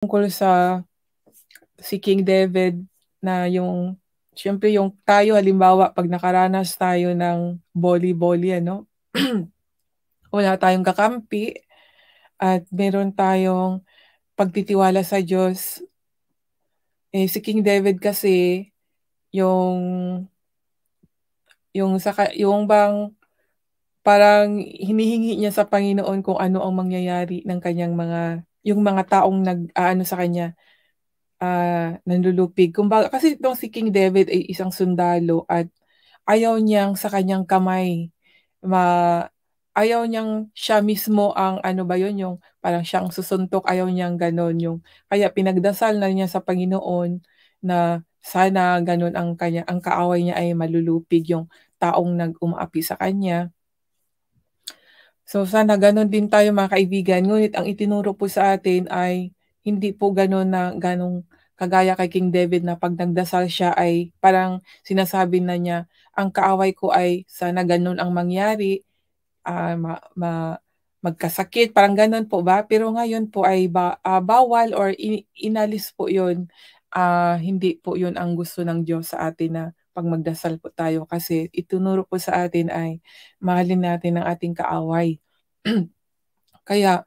tungkol sa si King David na siyempre yung tayo halimbawa 'pag nakaranas tayo ng boli-boli ano, wala tayong kakampi at meron tayong pagtitiwala sa Diyos. Si King David kasi yung yung bang parang hinihingi niya sa Panginoon kung ano ang mangyayari ng kanyang yung mga taong nag-aano sa kanya, nanlulupig. Kumbaga kasi itong si King David ay isang sundalo at ayaw niyang sa kanyang kamay ma ayaw niyang siya mismo ang ano ba yun, yung parang siya ang susuntok, ayaw niyang gano'n. Kaya pinagdasal na niya sa Panginoon na sana gano'n ang kaaway niya ay malulupig, yung taong umaapi sa kanya. So, sana gano'n din tayo mga kaibigan, ngunit ang itinuro po sa atin ay hindi po gano'n na gano'ng kagaya kay King David na 'pag nagdasal siya ay parang sinasabi na niya, "Ang kaaway ko ay sana gano'n ang mangyari, ma ma magkasakit," parang gano'n po ba? Pero ngayon po ay bawal or inalis po 'yun, hindi po 'yun ang gusto ng Diyos sa atin na 'pag magdasal po tayo kasi itinuro po sa atin ay mahalin natin ang ating kaaway. Kaya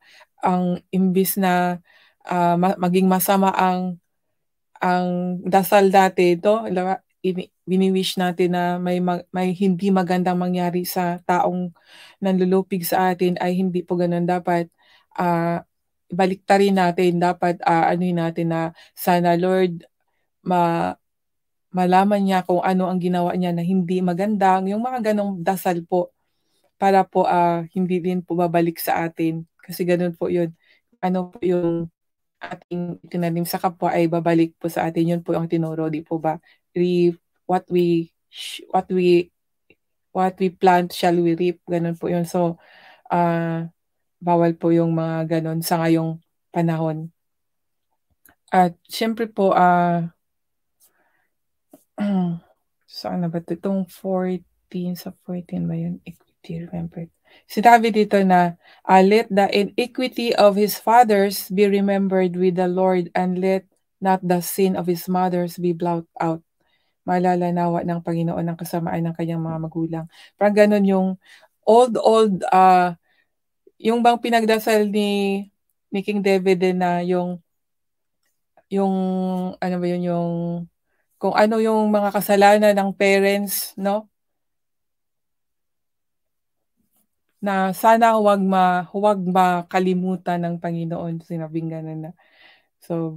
imbis na, maging masama ang dasal dati 'no, halimbawa wini-wish natin na may hindi magandang mangyari sa taong nanlulupig sa atin ay hindi po gano'n dapat, baliktarin natin dapat, anuhin natin na sana Lord ma malaman niya kung ano ang ginawa niya na hindi maganda, yung mga gano'ng dasal po para po, hindi din po babalik sa atin kasi gano'n po 'yun. Ano po yung ating itinanim sa kapwa ay babalik po sa atin, 'yun po ang tinuro, 'di po ba? Reap what we sh what we plant shall we reap, gano'n po 'yun. So, bawal po yung mga gano'n sa ngayong panahon. At siyempre po, saan na ba 'to, itong 14, sa 14 ba 'yun? Equity, remembered. Sinabi dito na, "Let the iniquity of his fathers be remembered with the Lord, and let not the sin of his mothers be blotted out." Maalala nawa ng Panginoon ang kasamaan ng kanyang mga magulang. Parang gano'n yung old, yung bang pinagdasal ni King David din na yung ano ba 'yun, yung kung ano yung mga kasalanan ng parents 'no, na sana huwag makalimutan ng Panginoon, sinabing gano'n na. So,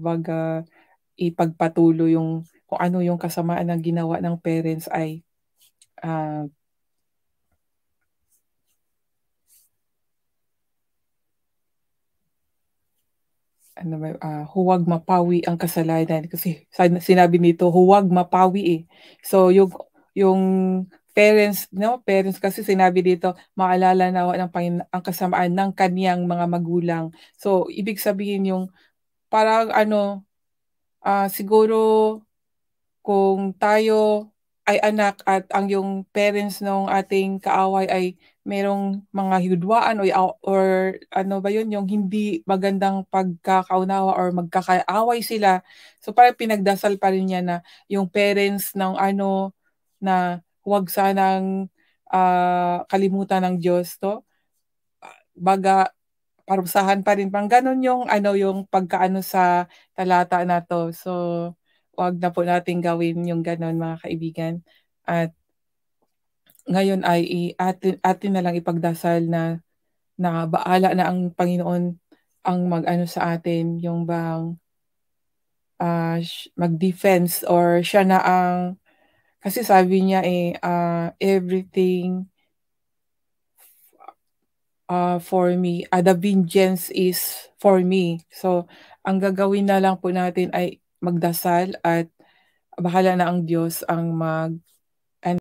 ipagpatuloy yung kung ano yung kasamaan na ginawa ng parents ay, ah, ano ba, huwag mapawi ang kasalanan kasi sinabi nito huwag mapawi, eh. So, yung parents 'no, parents kasi sinabi dito, "Maalala nawa ng ang kasamaan ng kaniyang mga magulang." So, ibig sabihin yung parang ano, siguro kung tayo ay anak at yung parents ng ating kaaway ay merong mga hidwaan or ano ba yun, yung hindi magandang pagkakaunawa or magkakaaway sila. So, parang pinagdasal pa rin niya na yung parents ng ano, na huwag sanang, kalimutan ng Diyos 'to. Baga parusahan pa rin, parang gano'n yung ano, yung pagkaano sa talata na 'to. So, 'wag na po nating gawin yung gano'n mga kaibigan. At ngayon ay atin atin na lang ipagdasal na baala na ang Panginoon ang mag-ano sa atin, yung bang, mag-defense or siya na kasi sabi niya, everything, for me, the vengeance is for me. So, ang gagawin na lang po natin ay magdasal at bahala na ang Diyos ang